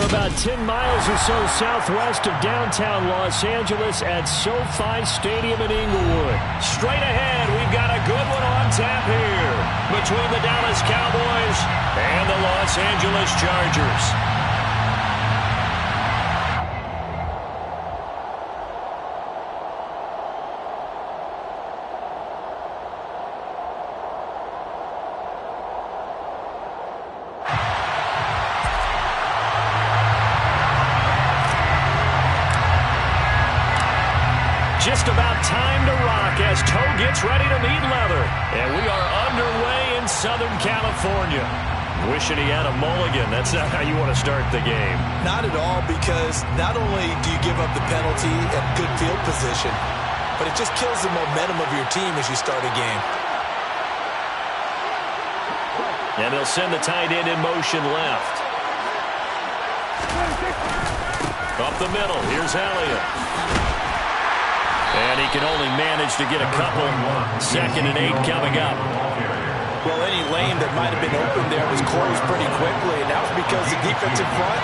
about 10 miles or so southwest of downtown Los Angeles at SoFi Stadium in Inglewood. Straight ahead, we've got a good one on tap here between the Dallas Cowboys and the Los Angeles Chargers. Just about time to rock as toe gets ready to meet leather. And we are underway in Southern California. Wishing he had a mulligan. That's not how you want to start the game. Not at all, because not only do you give up the penalty and good field position, but it just kills the momentum of your team as you start a game. And they'll send the tight end in motion left. Up the middle, here's Elliott. And he can only manage to get a couple. 2nd and 8 coming up. Well, any lane that might have been open there was closed pretty quickly, and that was because the defensive front,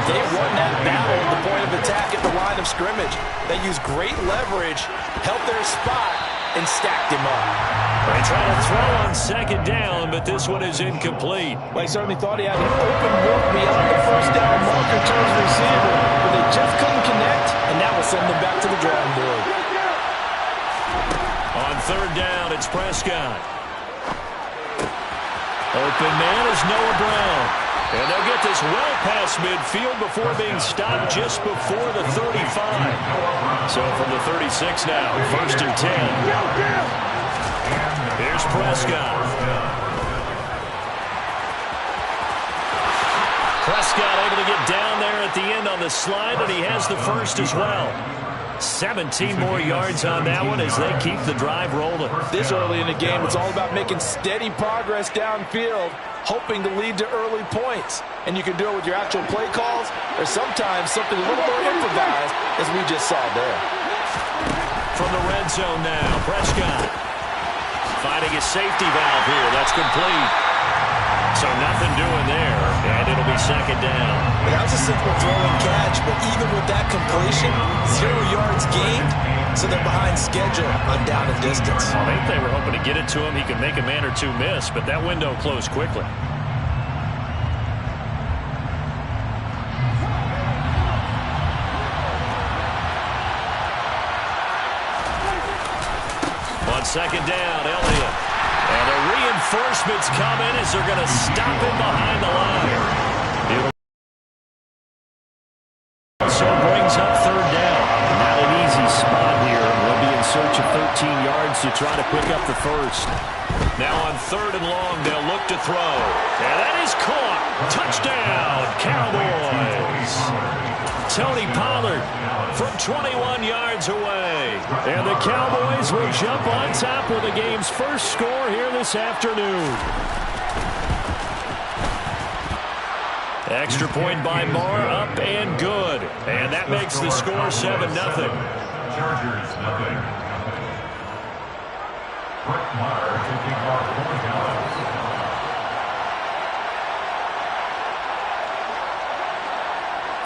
they won that battle at the point of attack at the line of scrimmage. They used great leverage, held their spot, and stacked him up. They try to throw on 2nd down, but this one is incomplete. Well, he certainly thought he had an open look beyond the first down marker to his receiver, but they just couldn't connect, and that will send them back to the drawing board. On 3rd down, it's Prescott. Open man is Noah Brown. And they'll get this well past midfield before being stopped just before the 35. So from the 36 now, 1st and 10. Here's Prescott. Prescott able to get down there at the end on the slide, and he has the first as well. 17 more yards on that one as they keep the drive rolling. This early in the game, it's all about making steady progress downfield, hoping to lead to early points. And you can do it with your actual play calls, or sometimes something a little more improvised, as we just saw there. From the red zone now, Prescott finding a safety valve here. That's complete. So nothing doing there, and it'll be 2nd down. That was a simple throw and catch, but even with that completion, 0 yards gained, so they're behind schedule on down and distance. I think they were hoping to get it to him. He could make a man or two miss, but that window closed quickly. On 2nd down, Elliott. And the reinforcements come in as they're going to stop him behind the line. It also brings up 3rd down. Not an easy spot here. They'll be in search of 13 yards to try to pick up the first. Now on 3rd and long, they'll look to throw. And that is caught. Touchdown, Cowboys. Tony Pollard from 21 yards away. And the Cowboys will jump on top with the game's first score here this afternoon. Extra point by Marr, up and good. And that makes the score 7-0. Chargers, nothing. Brett Maher taking off 4 yards.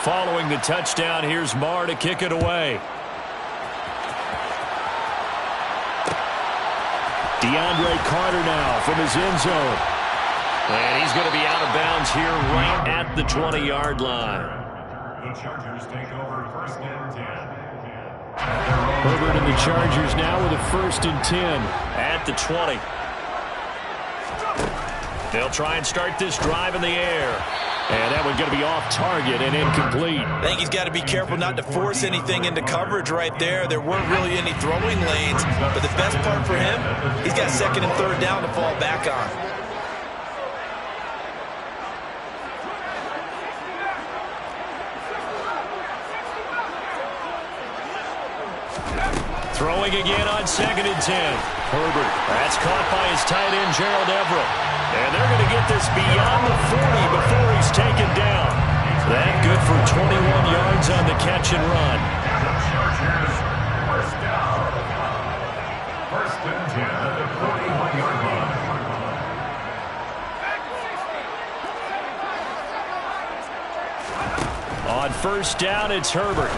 Following the touchdown, here's Marr to kick it away. DeAndre Carter now from his end zone. And he's going to be out of bounds here right at the 20-yard line. The Chargers take over 1st and 10. Herbert and the Chargers now with a 1st and 10. At the 20. They'll try and start this drive in the air. And that one's going to be off target and incomplete. I think he's got to be careful not to force anything into coverage right there. There weren't really any throwing lanes. But the best part for him, he's got 2nd and 3rd down to fall back on. Throwing again on 2nd and 10. Herbert. That's caught by his tight end, Gerald Everett. And they're going to get this beyond the 40 before he's taken down. That good for 21 yards on the catch and run. Chargers, 1st down. 1st and 10 at the 41-yard line. first down, it's Herbert.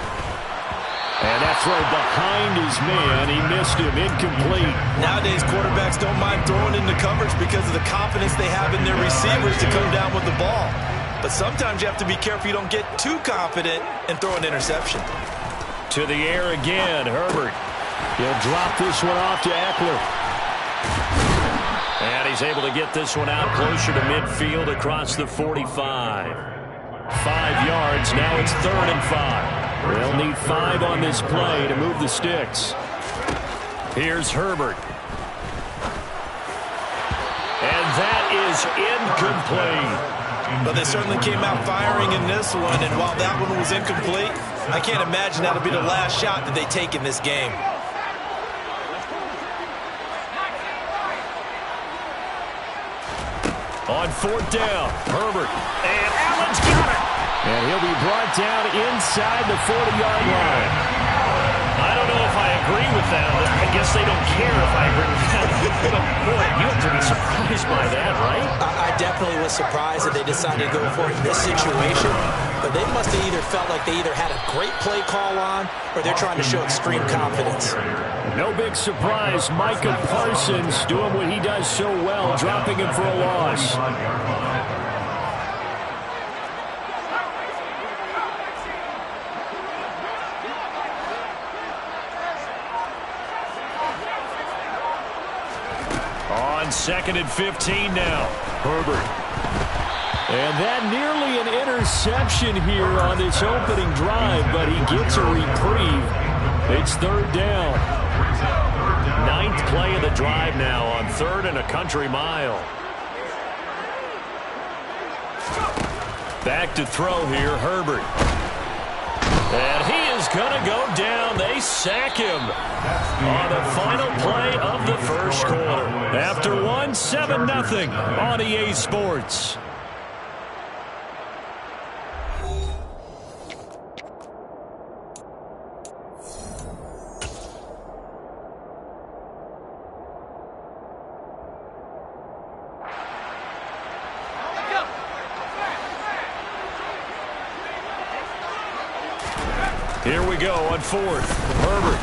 And that throw behind his man, he missed him, incomplete. Nowadays, quarterbacks don't mind throwing into coverage because of the confidence they have in their receivers to come down with the ball. But sometimes you have to be careful you don't get too confident and throw an interception. To the air again, Herbert. He'll drop this one off to Eckler. And he's able to get this one out closer to midfield across the 45. 5 yards, now it's 3rd and 5. They'll need 5 on this play to move the sticks. Here's Herbert. And that is incomplete. But they certainly came out firing in this one, and while that one was incomplete, I can't imagine that'll be the last shot that they take in this game. On 4th down, Herbert. And Allen's got it. And he'll be brought down inside the 40-yard line. I don't know if I agree with that. I guess they don't care if I agree with that. But boy, you have to be surprised by that, right? I definitely was surprised that they decided to go for it in this situation. But they must have either felt like they either had a great play call on or they're trying to show extreme confidence. No big surprise. Micah Parsons doing what he does so well, dropping him for a loss. On 2nd and 15 now. Herbert. And that nearly an interception here on this opening drive, but he gets a reprieve. It's 3rd down. 9th play of the drive now on 3rd and a country mile. Back to throw here, Herbert. And he is going to go down. They sack him on the final play of the first quarter. After 7-0 on EA Sports. Here we go on 4th. Herbert.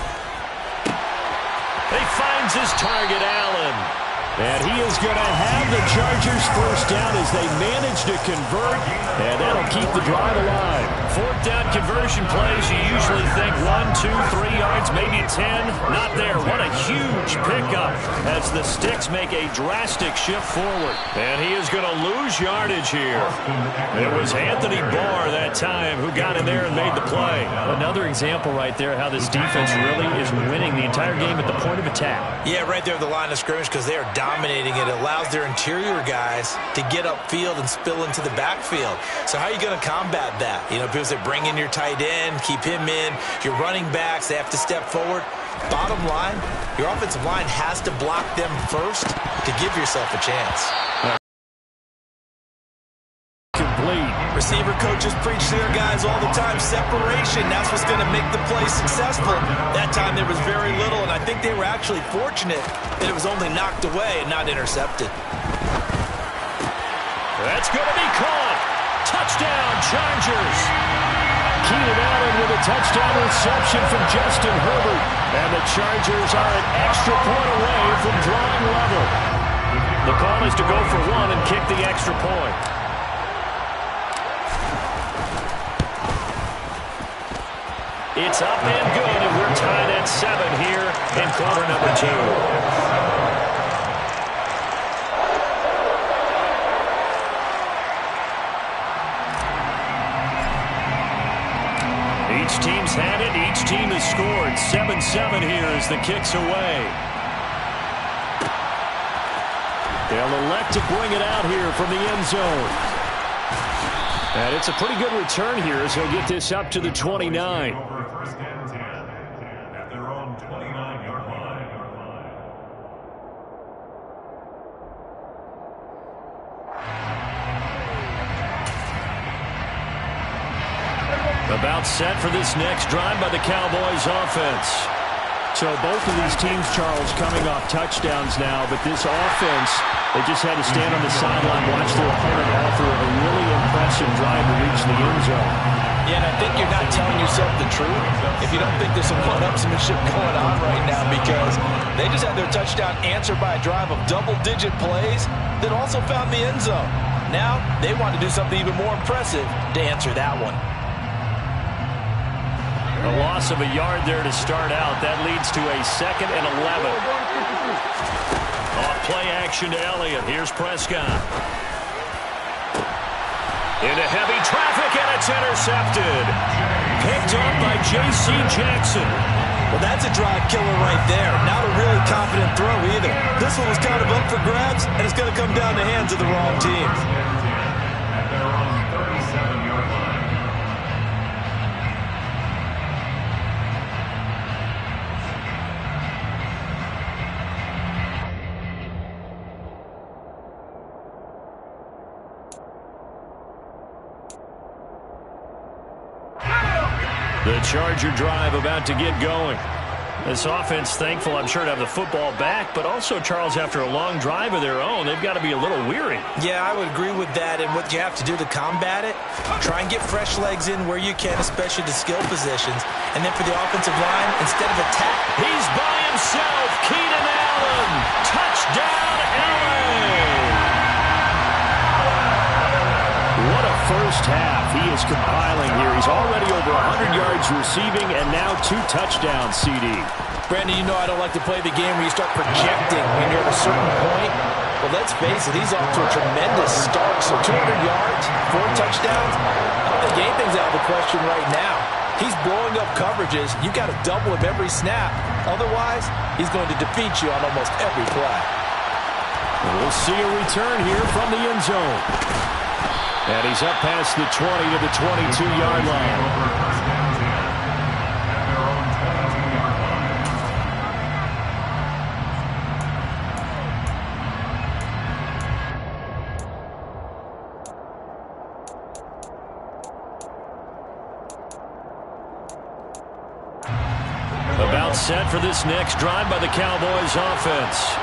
He finds his target, Allen. And he is going to have the Chargers first down as they manage to convert. And that'll keep the drive alive. 4th down conversion plays, you usually think 1, 2, 3 yards, maybe 10. Not there. What a huge pickup as the sticks make a drastic shift forward. And he is going to lose yardage here. It was Anthony Barr that time who got in there and made the play. Another example right there how this defense really is winning the entire game at the point of attack. Yeah, right there at the line of scrimmage because they are dominating it. It allows their interior guys to get upfield and spill into the backfield. So how are you going to combat that? You know, people say bring in your tight end, keep him in. Your running backs, they have to step forward. Bottom line, your offensive line has to block them first to give yourself a chance. Complete. Receiver coaches preach to their guys all the time. Separation, that's what's going to make the play successful. That time there was very little, and I think they were actually fortunate that it was only knocked away and not intercepted. That's going to be caught. Touchdown, Chargers. Keenan Allen with a touchdown reception from Justin Herbert. And the Chargers are an extra point away from drawing level. The call is to go for 1 and kick the extra point. It's up and good, and we're tied at 7 here in quarter number 2. Each team's had it. Each team has scored. 7-7 here as the kick's away. They'll elect to bring it out here from the end zone. And it's a pretty good return here as he'll get this up to the 29. First and 10 at their own 29-yard line. About set for this next drive by the Cowboys offense. So both of these teams, Charles, coming off touchdowns now, but this offense They just had to stand on the sideline, watch their opponent author a really impressive drive to reach the end zone. Yeah, and I think you're not telling yourself the truth if you don't think there's some one-upsmanship going on right now, because they just had their touchdown answered by a drive of double-digit plays that also found the end zone. Now they want to do something even more impressive to answer that one. A loss of a yard there to start out. That leads to a 2nd and 11. Off play action to Elliott. Here's Prescott. Into heavy traffic, and it's intercepted. Picked up by J.C. Jackson. Well, that's a drive killer right there. Not a really confident throw either. This one was kind of up for grabs, and it's going to come down the hands of the wrong team. At their own 37-yard line. The Charger drive about to get going. This offense thankful, I'm sure, to have the football back, but also, Charles, after a long drive of their own, they've got to be a little weary. Yeah, I would agree with that, and what you have to do to combat it, try and get fresh legs in where you can, especially the skill positions, and then for the offensive line, instead of attack. He's by himself, Keenan Allen. Touchdown, Allen. What a first half he is compiling here. He's already over 100 yards receiving and now 2 touchdowns, CD. Brandon, you know I don't like to play the game where you start projecting when you're at a certain point. But let's face it, he's off to a tremendous start. So 200 yards, 4 touchdowns. The game thing's out of the question right now. He's blowing up coverages. You got to double him every snap. Otherwise, he's going to defeat you on almost every play. We'll see a return here from the end zone. And he's up past the 20 to the 22-yard line. About set for this next drive by the Cowboys offense.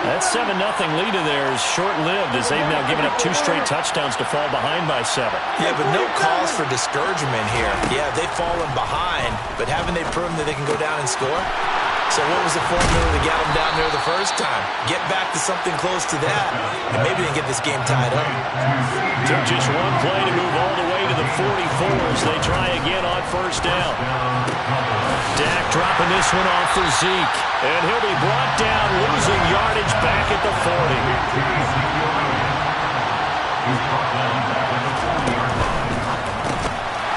That 7-0 lead of theirs short-lived as they've now given up 2 straight touchdowns to fall behind by 7. Yeah, but no cause for discouragement here. Yeah, they've fallen behind, but haven't they proven that they can go down and score? So what was the formula that got them down there the first time? Get back to something close to that, and maybe they get this game tied up. Took just one play to move all the way to the 44 as they try again on first down. Dak dropping this one off for Zeke. And he'll be brought down, losing yardage back at the 40.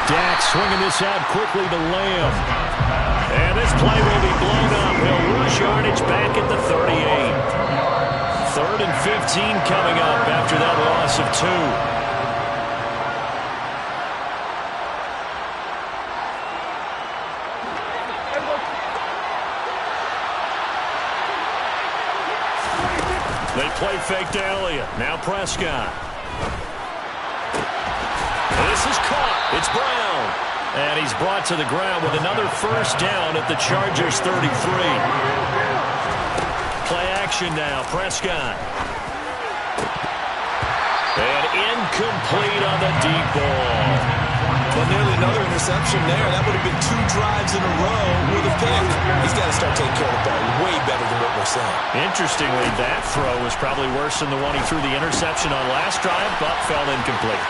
Dak swinging this out quickly to Lamb. And this play will be blown up. He'll lose yardage back at the 38. 3rd and 15 coming up after that loss of 2. They play fake to Elliott. Now Prescott. This is caught. It's Brown. And he's brought to the ground with another first down at the Chargers 33. Play action now. Prescott. And incomplete on the deep ball. Well, nearly another interception there. That would have been 2 drives in a row with a pick. He's got to start taking care of the ball way better than what we're saying. Interestingly, that throw was probably worse than the one he threw the interception on last drive, but fell incomplete.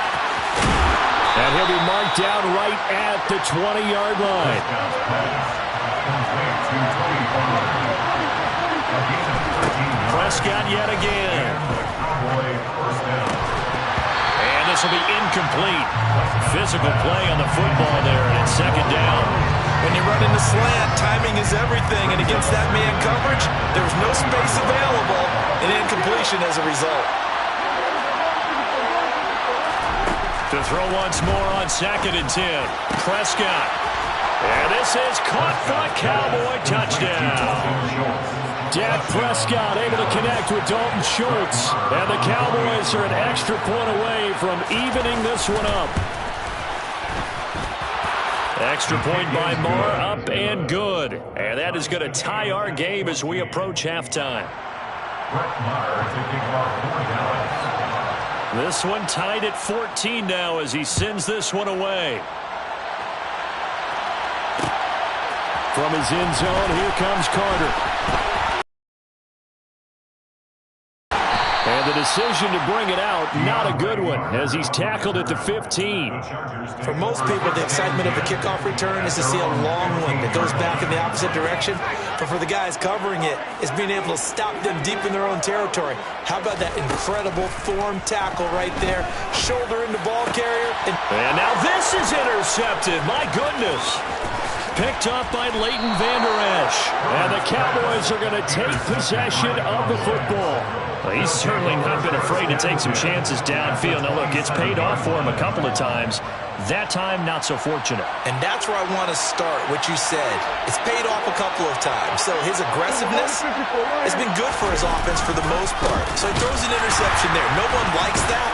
And he'll be marked down right at the 20-yard line. Prescott yet again. And this will be incomplete. Physical play on the football there, and it's 2nd down. When you run into slant, timing is everything, and against that man coverage, there was no space available, and incompletion as a result. To throw once more on 2nd and 10. Prescott. And this is caught for a Cowboy touchdown. Dak Prescott able to connect with Dalton Schultz. And the Cowboys are an extra point away from evening this one up. Extra point by Marr, up and good. And that is going to tie our game as we approach halftime. This one tied at 14 now as he sends this one away. From his end zone, here comes Carter. And the decision to bring it out, not a good one, as he's tackled at the 15. For most people, the excitement of the kickoff return is to see a long one that goes back in the opposite direction. But for the guys covering it, it's being able to stop them deep in their own territory. How about that incredible form tackle right there? Shoulder in the ball carrier. And now this is intercepted. My goodness. Picked up by Leighton Vander Esch. And the Cowboys are going to take possession of the football. Well, he's certainly not been afraid to take some chances downfield. Now, look, it's paid off for him a couple of times. That time, not so fortunate. And that's where I want to start, what you said. It's paid off a couple of times. So his aggressiveness has been good for his offense for the most part. So he throws an interception there. No one likes that,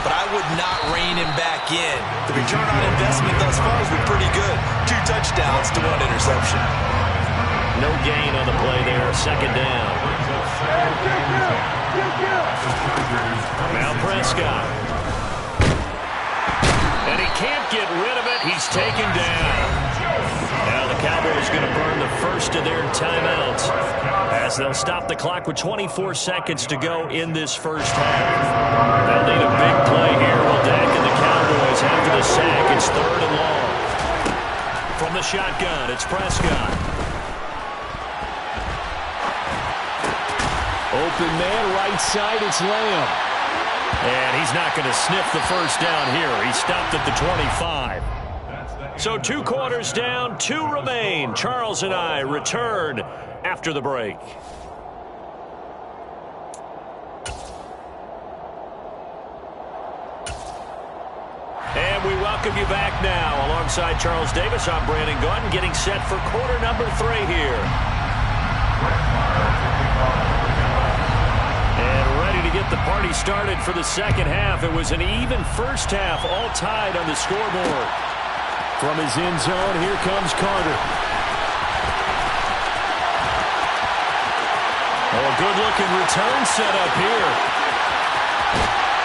but I would not rein him back in. The return on investment thus far has been pretty good. 2 touchdowns to 1 interception. No gain on the play there. Second down. Now Prescott. And he can't get rid of it. He's taken down. Now the Cowboys going to burn the first of their timeouts as they'll stop the clock with 24 seconds to go in this first half. They'll need a big play here while Dak and the Cowboys after the sack. It's 3rd and long. From the shotgun, it's Prescott. Open man, right side, it's Lamb. And he's not going to sniff the first down here. He stopped at the 25. So 2 quarters down, 2 remain. Charles and I return after the break. And we welcome you back now. Alongside Charles Davis, I'm Brandon Gaudin, getting set for quarter number 3 here. Get the party started for the second half. It was an even first half, all tied on the scoreboard. From his end zone, here comes Carter. Oh, a good-looking return set up here.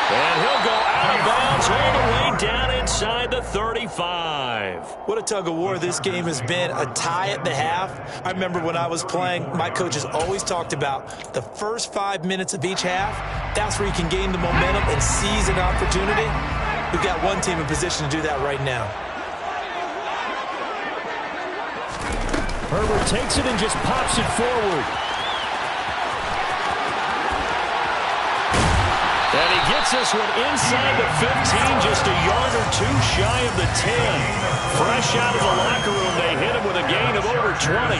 And he'll go out of bounds all the way down inside the 35. What a tug-of-war this game has been. A tie at the half. I remember when I was playing, my coaches always talked about the first 5 minutes of each half. That's where you can gain the momentum and seize an opportunity. We've got one team in position to do that right now. Herbert takes it and just pops it forward. And he gets this one inside the 15, just a yard or 2 shy of the 10. Fresh out of the locker room, they hit him with a gain of over 20.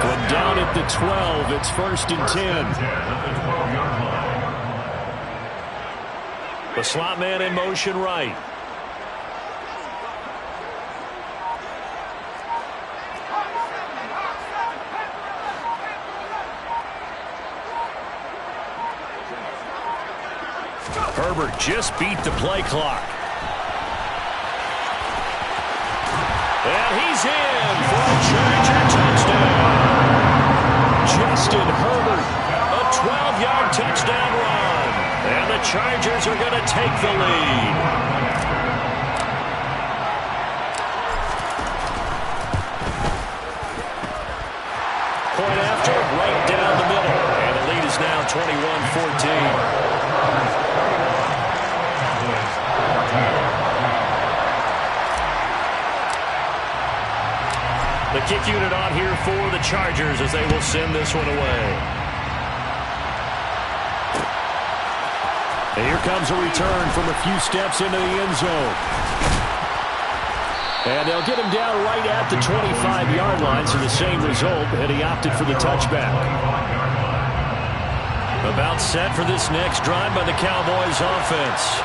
From down at the 12, it's 1st and 10. The slot man in motion right. Herbert just beat the play clock. And he's in for a Charger touchdown. Justin Herbert, a 12-yard touchdown run. And the Chargers are going to take the lead. Point after, right down the middle. And the lead is now 21-14. The kick unit on here for the Chargers as they will send this one away. And here comes a return from a few steps into the end zone. And they'll get him down right at the 25-yard line, so the same result, and he opted for the touchback. About set for this next drive by the Cowboys offense.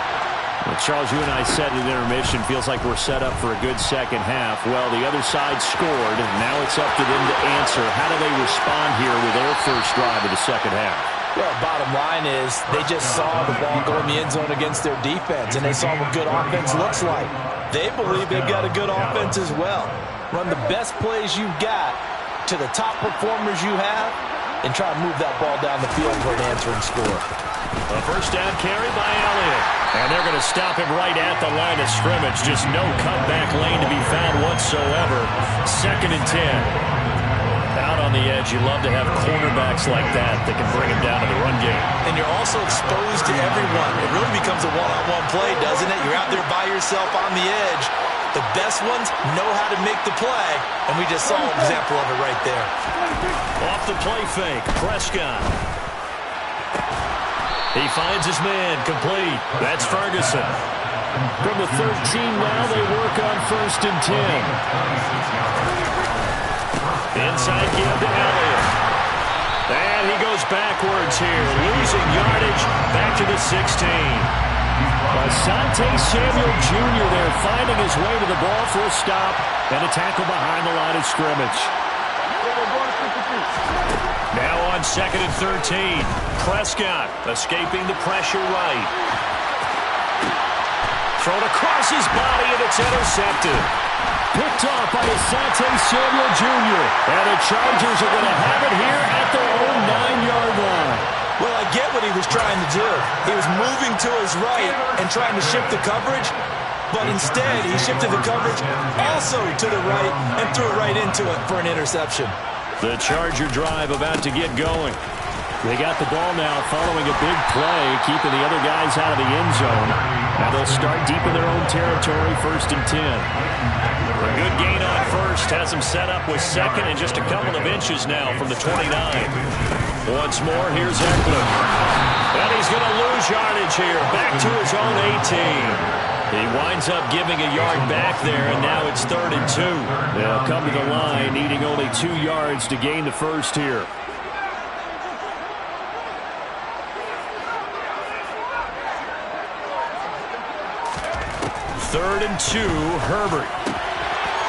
Well, Charles, you and I said at intermission, feels like we're set up for a good second half. Well, the other side scored, and now it's up to them to answer. How do they respond here with their first drive of the second half? Well, bottom line is they just saw the ball go in the end zone against their defense, and they saw what good offense looks like. They believe they've got a good offense as well. Run the best plays you've got to the top performers you have, and try to move that ball down the field for an answering score. A first down carry by Elliott. And they're going to stop him right at the line of scrimmage. Just no cutback lane to be found whatsoever. 2nd and 10. Out on the edge, you love to have cornerbacks like that can bring him down to the run game. And you're also exposed to everyone. It really becomes a one-on-one play, doesn't it? You're out there by yourself on the edge. The best ones know how to make the play, and we just saw an example of it right there. Off the play fake, Prescott. He finds his man, complete. That's Ferguson. From the 13 now, they work on 1st and 10. Inside give to Elliott. And he goes backwards here, losing yardage back to the 16. Asante Samuel Jr. there finding his way to the ball for a stop and a tackle behind the line of scrimmage. Now on 2nd and 13. Prescott escaping the pressure right. Thrown across his body and it's intercepted. Picked off by Asante Samuel Jr. And the Chargers are going to have it here at their own 9-yard line. Well, I get what he was trying to do. He was moving to his right and trying to shift the coverage, but instead he shifted the coverage also to the right and threw it right into it for an interception. The Charger drive about to get going. They got the ball now following a big play, keeping the other guys out of the end zone. Now they'll start deep in their own territory, 1st and 10. A good gain on 1st has them set up with 2nd and just a couple of inches now from the 29. Once more, here's Eckler. And he's going to lose yardage here, back to his own 18. He winds up giving a yard back there, and now it's 3rd and 2. They'll come to the line, needing only 2 yards to gain the 1st here. 3rd and 2, Herbert.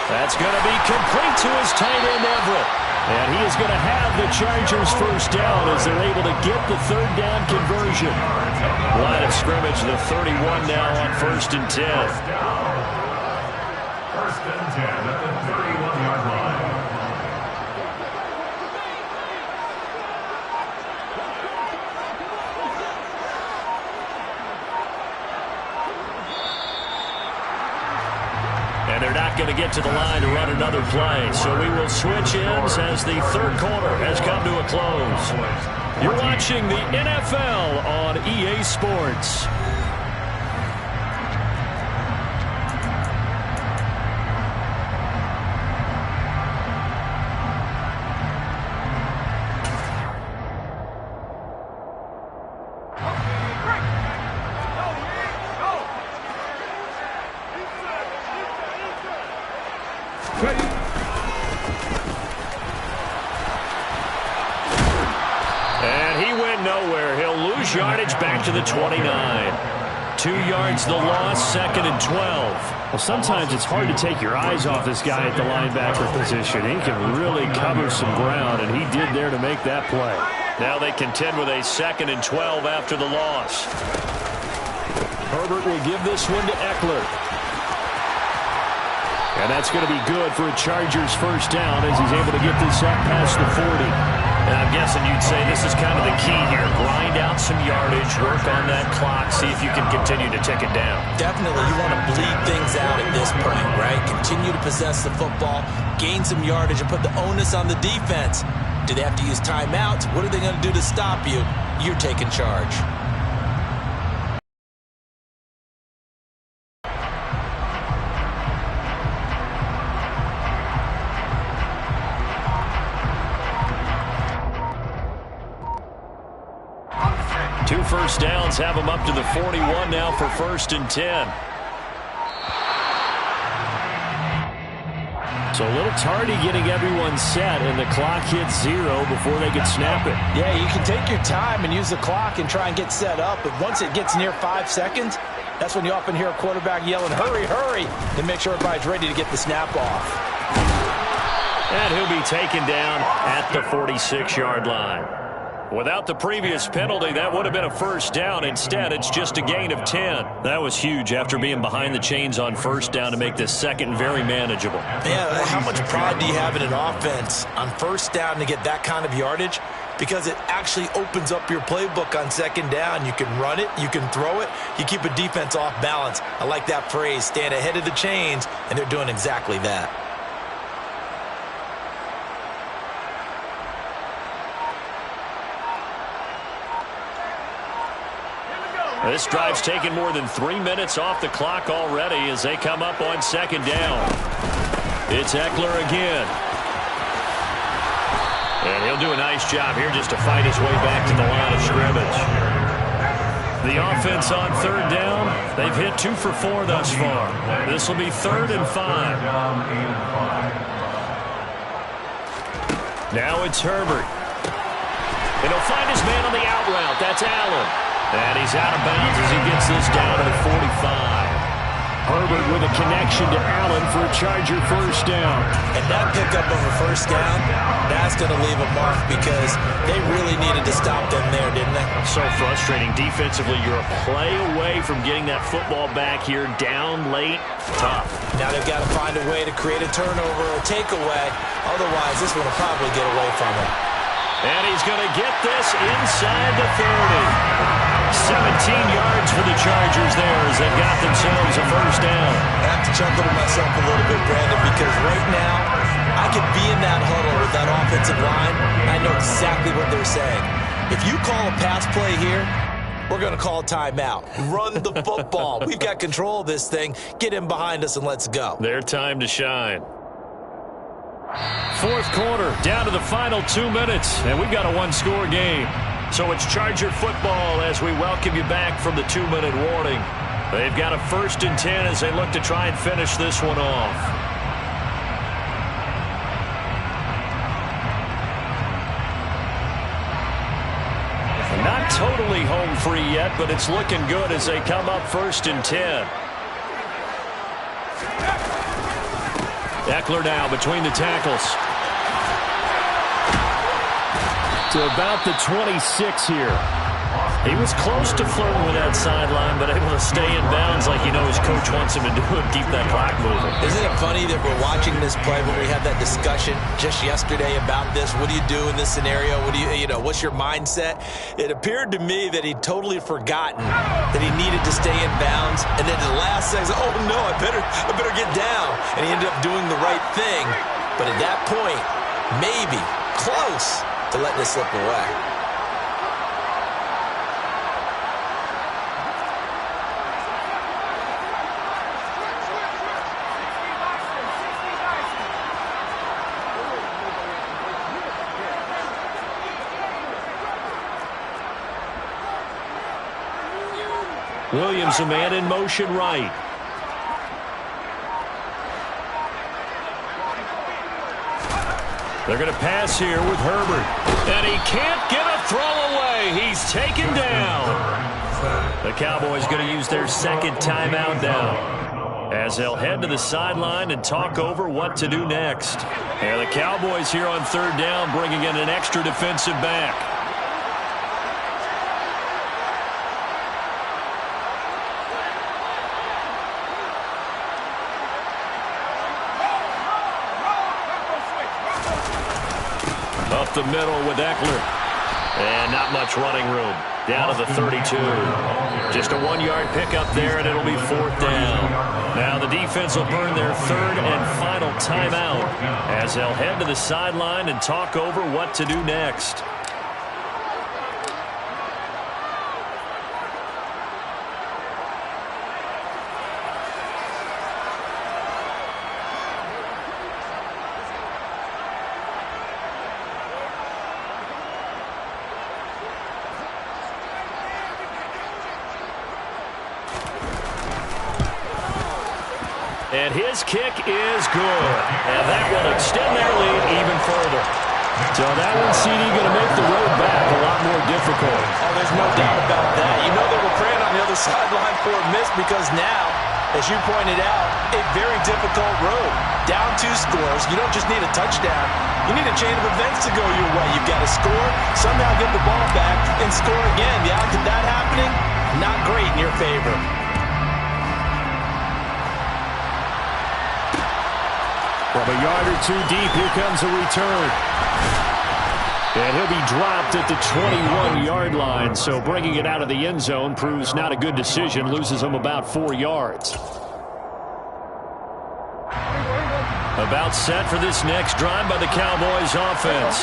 That's going to be complete to his tight end, Everett. And he is going to have the Chargers 1st down as they're able to get the 3rd down conversion. Line of scrimmage, the 31 now on 1st and 10. 1st and 10 at the 31-yard line. And they're not going to get to the line to run another play. So we will switch ends as the 3rd quarter has come to a close. You're watching the NFL on EA Sports. And he went nowhere. He'll lose yardage back to the 29. 2 yards the loss, 2nd and 12. Well, sometimes it's hard to take your eyes off this guy at the linebacker position. He can really cover some ground, and he did there to make that play. Now they contend with a 2nd and 12 after the loss. Herbert will give this one to Eckler. And that's going to be good for a Chargers 1st down as he's able to get this up past the 40. And I'm guessing you'd say this is kind of the key here. Grind out some yardage, work on that clock, see if you can continue to tick it down. Definitely, you want to bleed things out at this point, right? Continue to possess the football, gain some yardage, and put the onus on the defense. Do they have to use timeouts? What are they going to do to stop you? You're taking charge. Two 1st downs have them up to the 41 now for 1st and 10. So a little tardy getting everyone set, and the clock hits 0 before they can snap it. Yeah, you can take your time and use the clock and try and get set up, but once it gets near 5 seconds, that's when you often hear a quarterback yelling, hurry, hurry, to make sure everybody's ready to get the snap off. And he'll be taken down at the 46-yard line. Without the previous penalty, that would have been a 1st down. Instead, it's just a gain of 10. That was huge after being behind the chains on 1st down to make this 2nd very manageable. Yeah, how much pride do you have in an offense on 1st down to get that kind of yardage? because it actually opens up your playbook on second down. You can run it, you can throw it, you keep a defense off balance. I like that phrase, stand ahead of the chains, and they're doing exactly that. This drive's taken more than 3 minutes off the clock already as they come up on second down. It's Eckler again. And he'll do a nice job here just to fight his way back to the line of scrimmage. The offense on third down, they've hit 2 for 4 thus far. This will be 3rd and 5. Now it's Herbert. And he'll find his man on the out route. That's Allen. And he's out of bounds as he gets this down to the 45. Herbert with a connection to Allen for a Charger first down. And that pickup of a first down, that's going to leave a mark because they really needed to stop them there, didn't they? So frustrating. Defensively, you're a play away from getting that football back here down late. Tough. Now they've got to find a way to create a turnover or a takeaway. Otherwise, this one will probably get away from him. And he's going to get this inside the 30. 17 yards for the Chargers there as they got themselves a first down. I have to chuckle to myself a little bit, Brandon, because right now I could be in that huddle with that offensive line, and I know exactly what they're saying. If you call a pass play here, we're going to call a timeout. Run the football. We've got control of this thing. Get in behind us and let's go. Their time to shine. Fourth quarter, down to the final 2 minutes, and we've got a one-score game. So it's Charger football as we welcome you back from the 2-minute warning. They've got a 1st and 10 as they look to try and finish this one off. Not totally home free yet, but it's looking good as they come up 1st and 10. Eckler now between the tackles. To about the 26 here. He was close to flirting with that sideline, but able to stay in bounds like his coach wants him to do and keep that clock moving. Isn't it funny that we're watching this play when we had that discussion just yesterday about this? What do you do in this scenario? What do what's your mindset? It appeared to me that he'd totally forgotten that he needed to stay in bounds, and then the last second, oh no, I better get down. And he ended up doing the right thing. But at that point, maybe close to let this slip away. Williams, a man in motion right. They're going to pass here with Herbert. And he can't get a throw away. He's taken down. The Cowboys going to use their 2nd timeout now, as they'll head to the sideline and talk over what to do next. And the Cowboys here on 3rd down bringing in an extra defensive back. Up the middle with Eckler. And not much running room. Down to the 32. Just a 1-yard pickup there, and it'll be 4th down. Now the defense will burn their 3rd and final timeout as they'll head to the sideline and talk over what to do next. And his kick is good. And that will extend their lead even further. So that one, CD, going to make the road back a lot more difficult. Oh, there's no doubt about that. You know they were praying on the other sideline for a miss because now, as you pointed out, a very difficult road. Down 2 scores. You don't just need a touchdown. You need a chain of events to go your way. You've got to score, somehow get the ball back, and score again. The odds of that happening, not great in your favor. From a yard or 2 deep, here comes a return. And he'll be dropped at the 21-yard line. So bringing it out of the end zone proves not a good decision. Loses him about 4 yards. About set for this next drive by the Cowboys offense.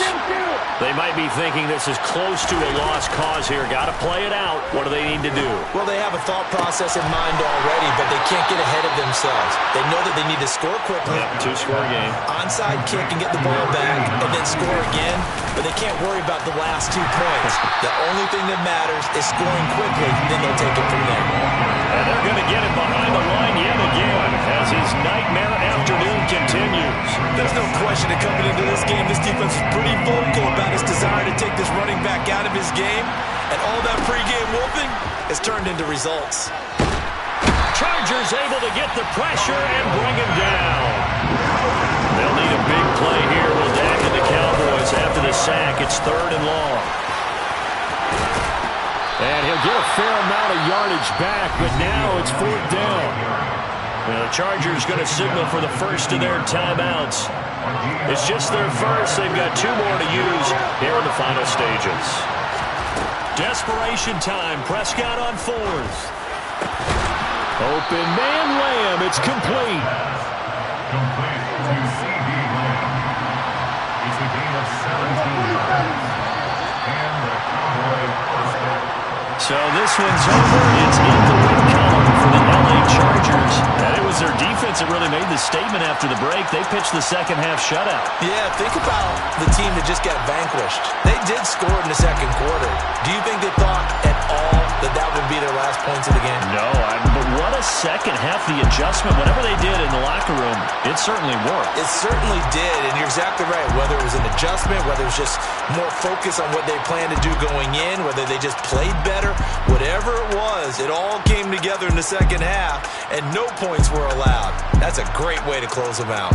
They might be thinking this is close to a lost cause here. Got to play it out. What do they need to do? Well, they have a thought process in mind already, but they can't get ahead of themselves. They know that they need to score quickly. Yep, two-score game. Onside kick and get the ball back and then score again, but they can't worry about the last 2 points. The only thing that matters is scoring quickly, then they'll take it from there. And they're going to get it behind the line yet again as his nightmare afternoon continues. There's no question that coming into this game, this defense is pretty vocal about his desire to take this running back out of his game, and all that pregame whooping has turned into results. Chargers able to get the pressure and bring him down. They'll need a big play here. Will Dak and the Cowboys after the sack. It's 3rd and long. And he'll get a fair amount of yardage back, but now it's 4th down. Now the Chargers going to signal for the first of their timeouts. It's just their first. They've got 2 more to use here in the final stages. Desperation time. Prescott on 4th. Open man Lamb. It's complete. Complete to C.D. Lamb. It's a gain of 17 yards. And the Cowboy first down. So this one's over. It's in the win column for the L.A. Chargers. And it was their defense that really made the statement after the break. They pitched the second-half shutout. Yeah, think about the team that just got vanquished. They did score in the second quarter. Do you think they thought at all that that would be their last points of the game? No, but what a second half. The adjustment, whatever they did in the locker room, it certainly worked. It certainly did, and you're exactly right. Whether it was an adjustment, whether it was just more focus on what they planned to do going in, whether they just played better, whatever it was, it all came together in the second half, and no points were allowed. That's a great way to close them out.